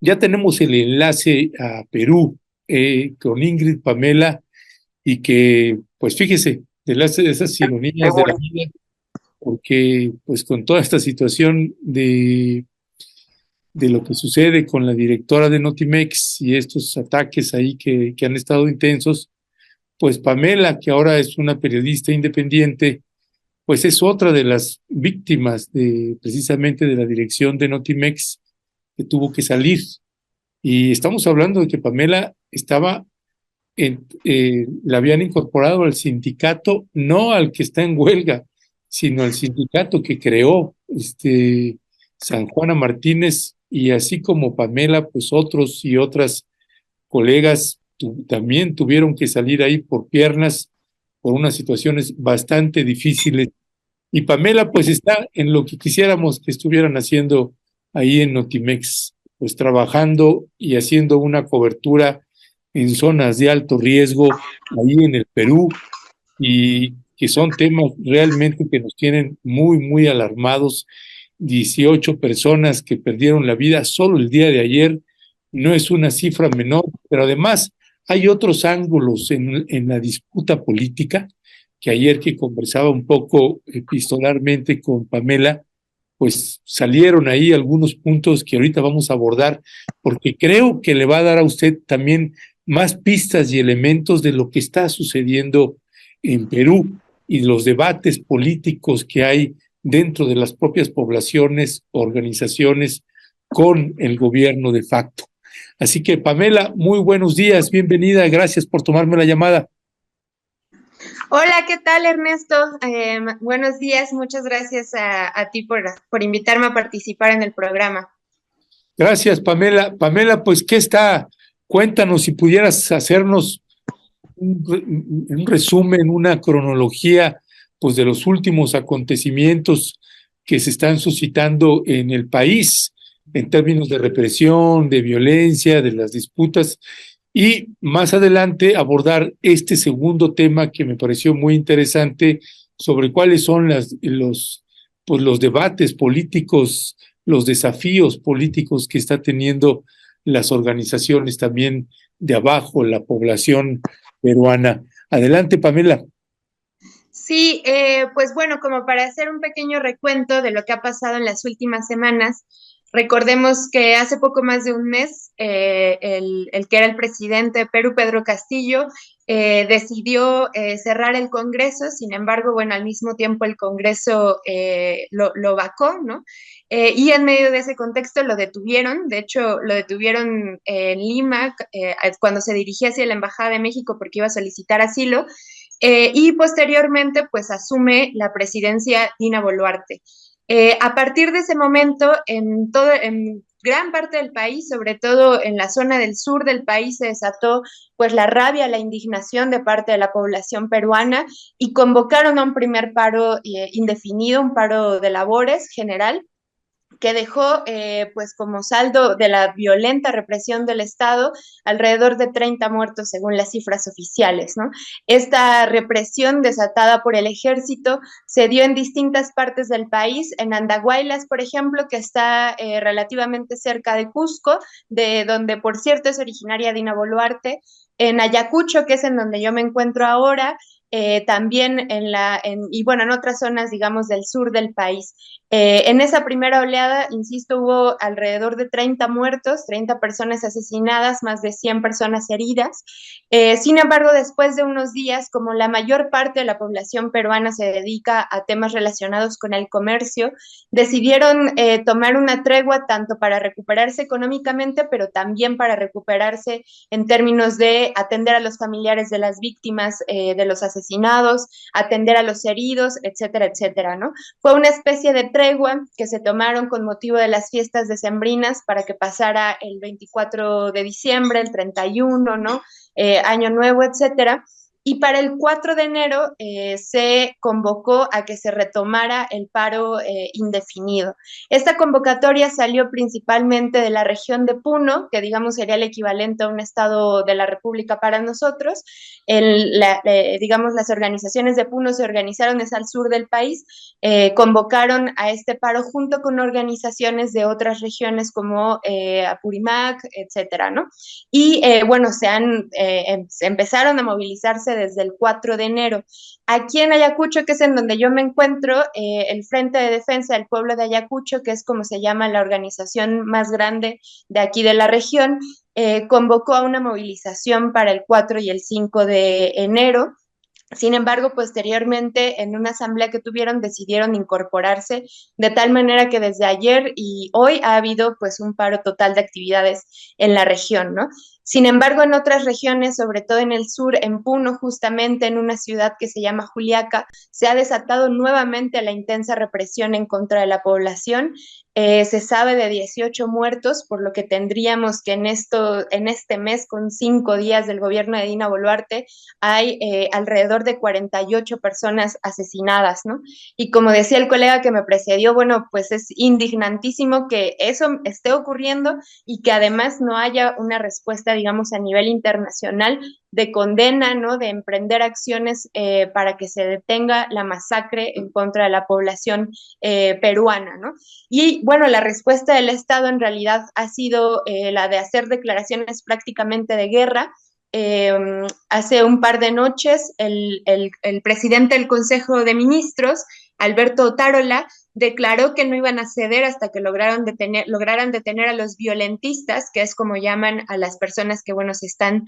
Ya tenemos el enlace a Perú con Ingrid Pamela y que, pues fíjese, de esas ironías de la vida, porque pues con toda esta situación de lo que sucede con la directora de Notimex y estos ataques ahí que han estado intensos, pues Pamela, que ahora es una periodista independiente, pues es otra de las víctimas precisamente de la dirección de Notimex que tuvo que salir. Y estamos hablando de que Pamela estaba la habían incorporado al sindicato, no al que está en huelga, sino al sindicato que creó San Juana Martínez, y así como Pamela, pues otros y otras colegas también tuvieron que salir ahí por piernas, por unas situaciones bastante difíciles. Y Pamela pues está en lo que quisiéramos que estuvieran haciendo ahí en Notimex, pues trabajando y haciendo una cobertura en zonas de alto riesgo ahí en el Perú, y que son temas realmente que nos tienen muy, muy alarmados. 18 personas que perdieron la vida solo el día de ayer, no es una cifra menor, pero además hay otros ángulos en la disputa política que ayer que conversaba un poco epistolarmente con Pamela, pues salieron ahí algunos puntos que ahorita vamos a abordar, porque creo que le va a dar a usted también más pistas y elementos de lo que está sucediendo en Perú y los debates políticos que hay dentro de las propias poblaciones, organizaciones con el gobierno de facto. Así que, Pamela, muy buenos días, bienvenida, gracias por tomarme la llamada. Hola, ¿qué tal, Ernesto? Buenos días, muchas gracias a ti por invitarme a participar en el programa. Gracias, Pamela. Pamela, pues, ¿qué está? Cuéntanos si pudieras hacernos un resumen, una cronología, pues, de los últimos acontecimientos que se están suscitando en el país en términos de represión, de violencia, de las disputas, y más adelante abordar este segundo tema que me pareció muy interesante sobre cuáles son los debates políticos, los desafíos políticos que está teniendo las organizaciones también de abajo, la población peruana. Adelante, Pamela. Sí, pues bueno, como para hacer un pequeño recuento de lo que ha pasado en las últimas semanas, recordemos que hace poco más de un mes, el que era el presidente de Perú, Pedro Castillo, decidió cerrar el Congreso. Sin embargo, bueno, al mismo tiempo el Congreso lo vacó, ¿no? Y en medio de ese contexto lo detuvieron. De hecho, lo detuvieron en Lima cuando se dirigía hacia la Embajada de México porque iba a solicitar asilo. Y posteriormente, pues asume la presidencia Dina Boluarte. A partir de ese momento, en gran parte del país, sobre todo en la zona del sur del país, se desató pues la rabia, la indignación de parte de la población peruana, y convocaron a un primer paro indefinido, un paro de labores general, que dejó pues como saldo de la violenta represión del Estado alrededor de 30 muertos según las cifras oficiales, ¿no? Esta represión desatada por el ejército se dio en distintas partes del país, en Andahuaylas, por ejemplo, que está relativamente cerca de Cusco, de donde por cierto es originaria Dina Boluarte, en Ayacucho, que es en donde yo me encuentro ahora, también y bueno, en otras zonas, digamos, del sur del país. En esa primera oleada, insisto, hubo alrededor de 30 muertos, 30 personas asesinadas, más de 100 personas heridas. Sin embargo, después de unos días, como la mayor parte de la población peruana se dedica a temas relacionados con el comercio, decidieron tomar una tregua tanto para recuperarse económicamente, pero también para recuperarse en términos de atender a los familiares de las víctimas, de los asesinados, atender a los heridos, etcétera, etcétera, ¿no? Fue una especie de tregua que se tomaron con motivo de las fiestas decembrinas para que pasara el 24 de diciembre, el 31, ¿no? Año Nuevo, etcétera. y para el 4 de enero se convocó a que se retomara el paro indefinido. Esta convocatoria salió principalmente de la región de Puno, que digamos sería el equivalente a un estado de la República para nosotros. Digamos, las organizaciones de Puno se organizaron es al sur del país, convocaron a este paro junto con organizaciones de otras regiones como Apurímac, etcétera, ¿no? Y bueno, se empezaron a movilizarse desde el 4 de enero. Aquí en Ayacucho, que es en donde yo me encuentro, el Frente de Defensa del Pueblo de Ayacucho, que es como se llama la organización más grande de aquí de la región, convocó a una movilización para el 4 y el 5 de enero. Sin embargo, posteriormente, en una asamblea que tuvieron, decidieron incorporarse de tal manera que desde ayer y hoy ha habido pues un paro total de actividades en la región, ¿no? Sin embargo, en otras regiones, sobre todo en el sur, en Puno, justamente en una ciudad que se llama Juliaca, se ha desatado nuevamente la intensa represión en contra de la población. Se sabe de 18 muertos, por lo que tendríamos que en este mes, con 5 días del gobierno de Dina Boluarte, hay alrededor de 48 personas asesinadas, ¿no? Y como decía el colega que me precedió, bueno, pues es indignantísimo que eso esté ocurriendo y que además no haya una respuesta, digamos, a nivel internacional de condena, ¿no? De emprender acciones para que se detenga la masacre en contra de la población peruana, ¿no? Y bueno, la respuesta del Estado en realidad ha sido la de hacer declaraciones prácticamente de guerra. Hace un par de noches, el presidente del Consejo de Ministros, Alberto Otárola, declaró que no iban a ceder hasta que lograran detener a los violentistas, que es como llaman a las personas que, bueno, se están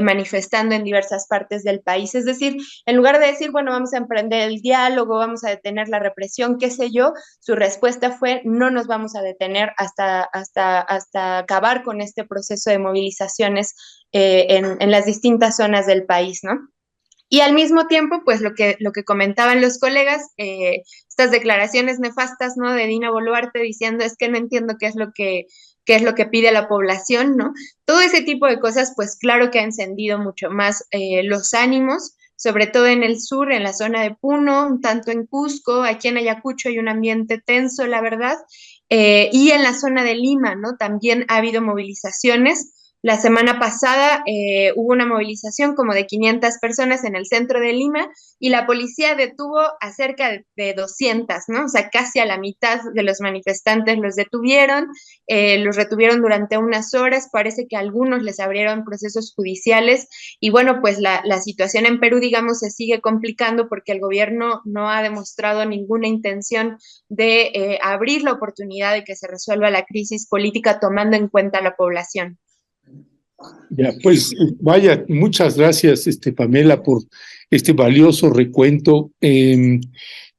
manifestando en diversas partes del país. Es decir, en lugar de decir, bueno, vamos a emprender el diálogo, vamos a detener la represión, qué sé yo, su respuesta fue, no nos vamos a detener hasta acabar con este proceso de movilizaciones en las distintas zonas del país, ¿no? Y al mismo tiempo, pues lo que comentaban los colegas, estas declaraciones nefastas, ¿no? De Dina Boluarte diciendo es que no entiendo qué es lo que pide la población, ¿no? Todo ese tipo de cosas, pues claro que ha encendido mucho más los ánimos, sobre todo en el sur, en la zona de Puno, un tanto en Cusco, aquí en Ayacucho hay un ambiente tenso, la verdad, y en la zona de Lima, ¿no? También ha habido movilizaciones. La semana pasada hubo una movilización como de 500 personas en el centro de Lima y la policía detuvo a cerca de 200, ¿no? O sea, casi a la mitad de los manifestantes los retuvieron durante unas horas, parece que a algunos les abrieron procesos judiciales y bueno, pues la situación en Perú, digamos, se sigue complicando porque el gobierno no ha demostrado ninguna intención de abrir la oportunidad de que se resuelva la crisis política tomando en cuenta a la población. Ya, pues vaya, muchas gracias, Pamela, por este valioso recuento.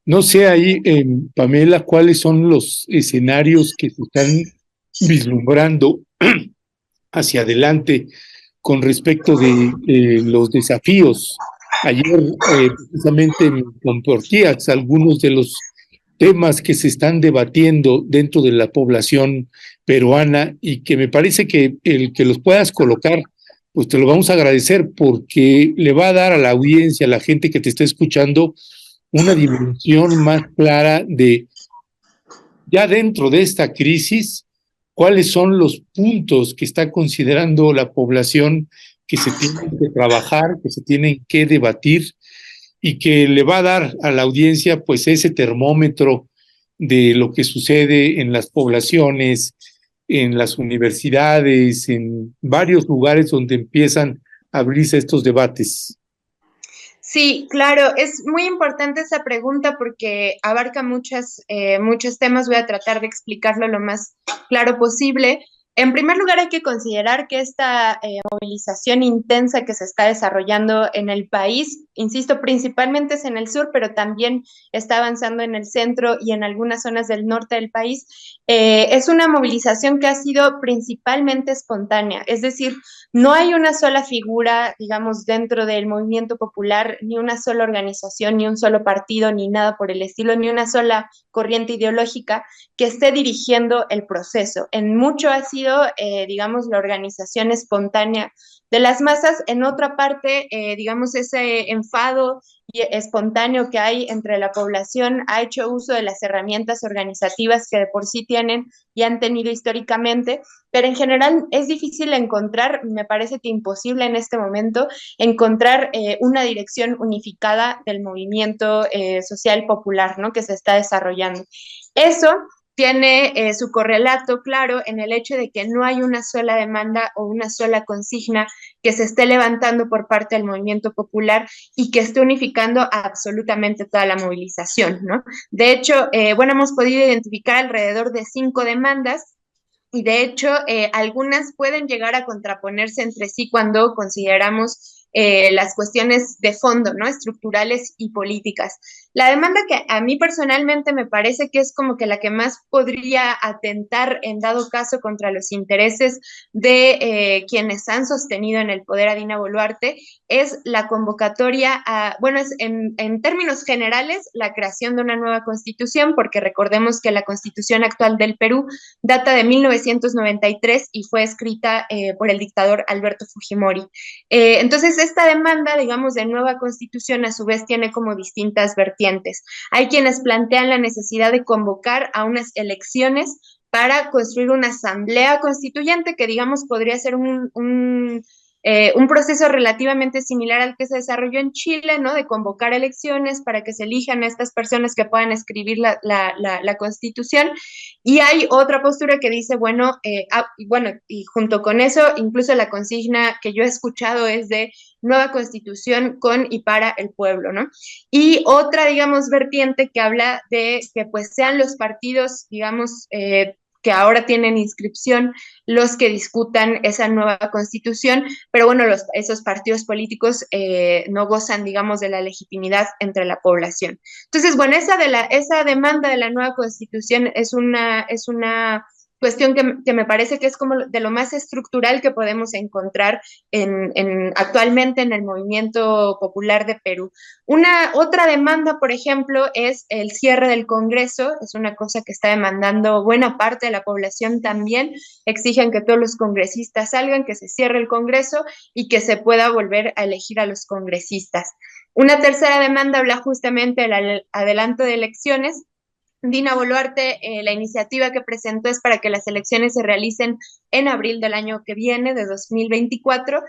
No sé ahí, Pamela, cuáles son los escenarios que se están vislumbrando hacia adelante con respecto de los desafíos. Ayer precisamente me compartías algunos de los temas que se están debatiendo dentro de la población peruana y que me parece que el que los puedas colocar, pues te lo vamos a agradecer porque le va a dar a la audiencia, a la gente que te está escuchando, una dimensión más clara de ya dentro de esta crisis, cuáles son los puntos que está considerando la población que se tienen que trabajar, que se tienen que debatir y que le va a dar a la audiencia pues ese termómetro de lo que sucede en las poblaciones, en las universidades, en varios lugares donde empiezan a abrirse estos debates. Sí, claro, es muy importante esa pregunta porque abarca muchos temas. Voy a tratar de explicarlo lo más claro posible. En primer lugar, hay que considerar que esta movilización intensa que se está desarrollando en el país, insisto, principalmente es en el sur, pero también está avanzando en el centro y en algunas zonas del norte del país, es una movilización que ha sido principalmente espontánea, es decir, no hay una sola figura, digamos, dentro del movimiento popular, ni una sola organización, ni un solo partido, ni nada por el estilo, ni una sola corriente ideológica que esté dirigiendo el proceso. En mucho ha sido sido, digamos, la organización espontánea de las masas. En otra parte, digamos, ese enfado y espontáneo que hay entre la población ha hecho uso de las herramientas organizativas que de por sí tienen y han tenido históricamente, pero en general es difícil encontrar, me parece que imposible en este momento, encontrar una dirección unificada del movimiento social popular, ¿no?, que se está desarrollando. Eso tiene su correlato claro en el hecho de que no hay una sola demanda o una sola consigna que se esté levantando por parte del movimiento popular y que esté unificando absolutamente toda la movilización, ¿no? De hecho, bueno, hemos podido identificar alrededor de 5 demandas y de hecho algunas pueden llegar a contraponerse entre sí cuando consideramos las cuestiones de fondo, ¿no?, estructurales y políticas. La demanda que a mí personalmente me parece que es como que la que más podría atentar en dado caso contra los intereses de quienes han sostenido en el poder a Dina Boluarte es la convocatoria a, bueno, es en términos generales la creación de una nueva constitución, porque recordemos que la constitución actual del Perú data de 1993 y fue escrita por el dictador Alberto Fujimori. Entonces, esta demanda, digamos, de nueva constitución, a su vez tiene como distintas vertientes. Hay quienes plantean la necesidad de convocar a unas elecciones para construir una asamblea constituyente que, digamos, podría ser un proceso relativamente similar al que se desarrolló en Chile, ¿no?, de convocar elecciones para que se elijan a estas personas que puedan escribir la Constitución. Y hay otra postura que dice, bueno, bueno, y junto con eso, incluso la consigna que yo he escuchado es de nueva Constitución con y para el pueblo, ¿no? Y otra, digamos, vertiente que habla de que pues sean los partidos, digamos, que ahora tienen inscripción, los que discutan esa nueva constitución, pero bueno, esos partidos políticos no gozan, digamos, de la legitimidad entre la población. Entonces, bueno, esa demanda de la nueva constitución es una cuestión que me parece que es como de lo más estructural que podemos encontrar actualmente en el movimiento popular de Perú. Otra demanda, por ejemplo, es el cierre del Congreso, es una cosa que está demandando buena parte de la población también, exigen que todos los congresistas salgan, que se cierre el Congreso y que se pueda volver a elegir a los congresistas. Una tercera demanda habla justamente del adelanto de elecciones. Dina Boluarte, la iniciativa que presentó es para que las elecciones se realicen en abril del año que viene, de 2024,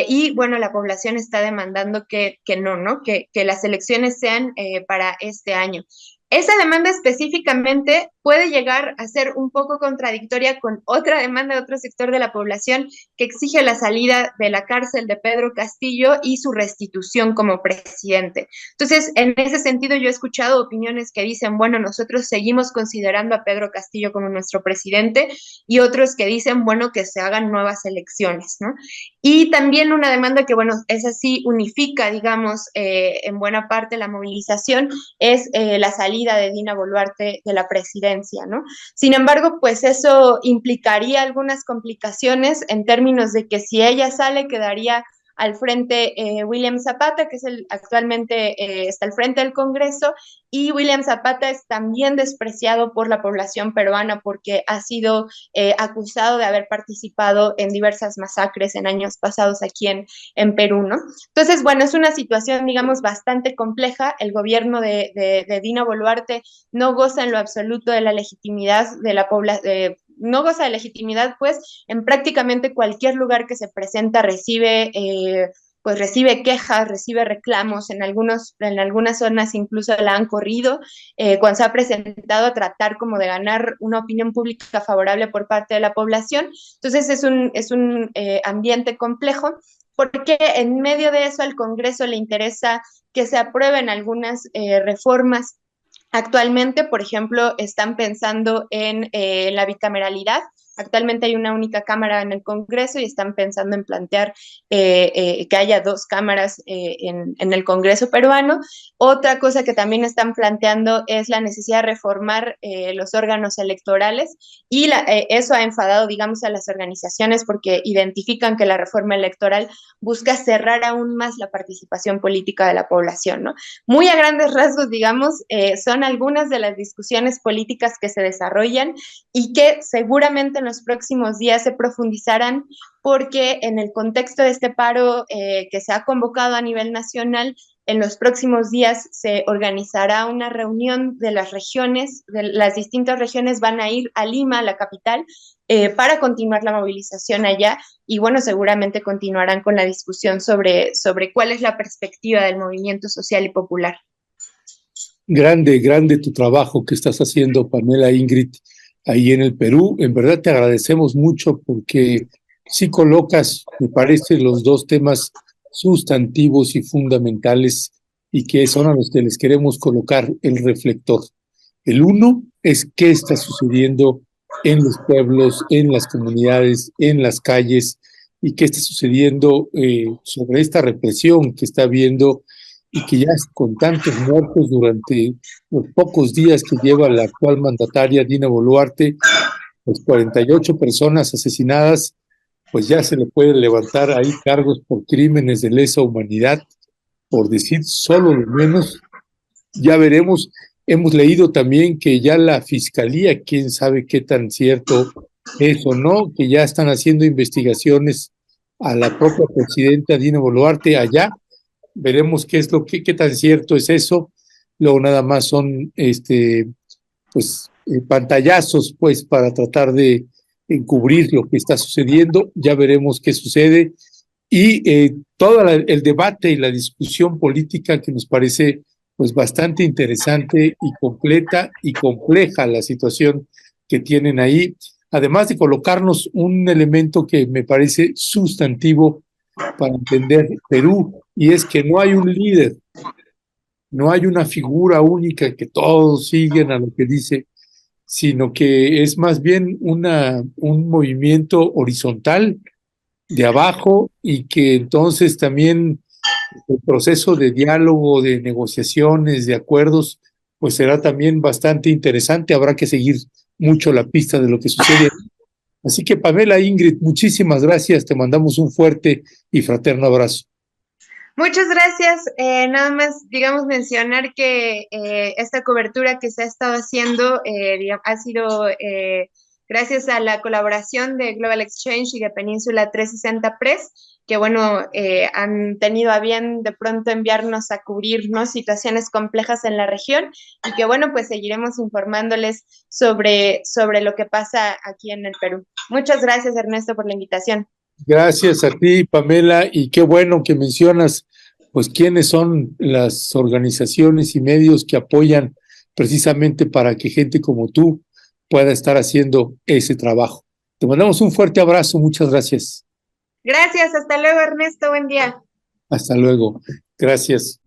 y bueno, la población está demandando que no, ¿no? Que las elecciones sean para este año. Esa demanda específicamente puede llegar a ser un poco contradictoria con otra demanda de otro sector de la población que exige la salida de la cárcel de Pedro Castillo y su restitución como presidente. Entonces, en ese sentido, yo he escuchado opiniones que dicen, bueno, nosotros seguimos considerando a Pedro Castillo como nuestro presidente, y otros que dicen, bueno, que se hagan nuevas elecciones, ¿no? Y también una demanda que, bueno, esa sí unifica, digamos, en buena parte la movilización, es la salida de Dina Boluarte de la presidencia, ¿no? Sin embargo, pues eso implicaría algunas complicaciones en términos de que si ella sale, quedaría al frente William Zapata, que es actualmente está al frente del Congreso, y William Zapata es también despreciado por la población peruana porque ha sido acusado de haber participado en diversas masacres en años pasados aquí en Perú, ¿no? Entonces, bueno, es una situación, digamos, bastante compleja. El gobierno de Dina Boluarte no goza en lo absoluto de la legitimidad de la población, no goza de legitimidad, pues en prácticamente cualquier lugar que se presenta pues recibe quejas, recibe reclamos, en algunas zonas incluso la han corrido, cuando se ha presentado a tratar como de ganar una opinión pública favorable por parte de la población. Entonces es un ambiente complejo, porque en medio de eso al Congreso le interesa que se aprueben algunas reformas. Actualmente, por ejemplo, están pensando en la bicameralidad. Actualmente hay una única cámara en el Congreso y están pensando en plantear que haya 2 cámaras en el Congreso peruano. Otra cosa que también están planteando es la necesidad de reformar los órganos electorales, y eso ha enfadado, digamos, a las organizaciones porque identifican que la reforma electoral busca cerrar aún más la participación política de la población, ¿no? Muy a grandes rasgos, digamos, son algunas de las discusiones políticas que se desarrollan y que seguramente en los próximos días se profundizarán, porque en el contexto de este paro que se ha convocado a nivel nacional, en los próximos días se organizará una reunión de las regiones, de las distintas regiones van a ir a Lima, la capital, para continuar la movilización allá, y bueno, seguramente continuarán con la discusión sobre cuál es la perspectiva del movimiento social y popular. Grande, grande tu trabajo que estás haciendo, Pamela, Ingrid, ahí en el Perú. En verdad te agradecemos mucho porque sí colocas, me parece, los dos temas sustantivos y fundamentales y que son a los que les queremos colocar el reflector. El uno es qué está sucediendo en los pueblos, en las comunidades, en las calles, y qué está sucediendo sobre esta represión que está habiendo y que ya con tantos muertos durante los pocos días que lleva la actual mandataria Dina Boluarte, pues 48 personas asesinadas, pues ya se le pueden levantar ahí cargos por crímenes de lesa humanidad, por decir solo lo menos. Ya veremos. Hemos leído también que ya la fiscalía, quién sabe qué tan cierto es o no, que ya están haciendo investigaciones a la propia presidenta Dina Boluarte allá. Veremos qué es qué tan cierto es eso. Luego nada más son pantallazos pues para tratar de encubrir lo que está sucediendo. Ya veremos qué sucede. Y todo el debate y la discusión política que nos parece pues bastante interesante y completa y compleja la situación que tienen ahí, además de colocarnos un elemento que me parece sustantivo para entender Perú, y es que no hay un líder, no hay una figura única que todos siguen a lo que dice, sino que es más bien un movimiento horizontal de abajo, y que entonces también el proceso de diálogo, de negociaciones, de acuerdos, pues será también bastante interesante. Habrá que seguir mucho la pista de lo que sucede. Así que Pamela, Ingrid, muchísimas gracias. Te mandamos un fuerte y fraterno abrazo. Muchas gracias. Nada más, digamos, mencionar que esta cobertura que se ha estado haciendo ha sido gracias a la colaboración de Global Exchange y de Península 360 Press, que bueno, han tenido a bien de pronto enviarnos a cubrirnos situaciones complejas en la región, y que bueno, pues seguiremos informándoles sobre lo que pasa aquí en el Perú. Muchas gracias, Ernesto, por la invitación. Gracias a ti, Pamela, y qué bueno que mencionas, pues, quiénes son las organizaciones y medios que apoyan precisamente para que gente como tú pueda estar haciendo ese trabajo. Te mandamos un fuerte abrazo, muchas gracias. Gracias, hasta luego, Ernesto, buen día. Hasta luego, gracias.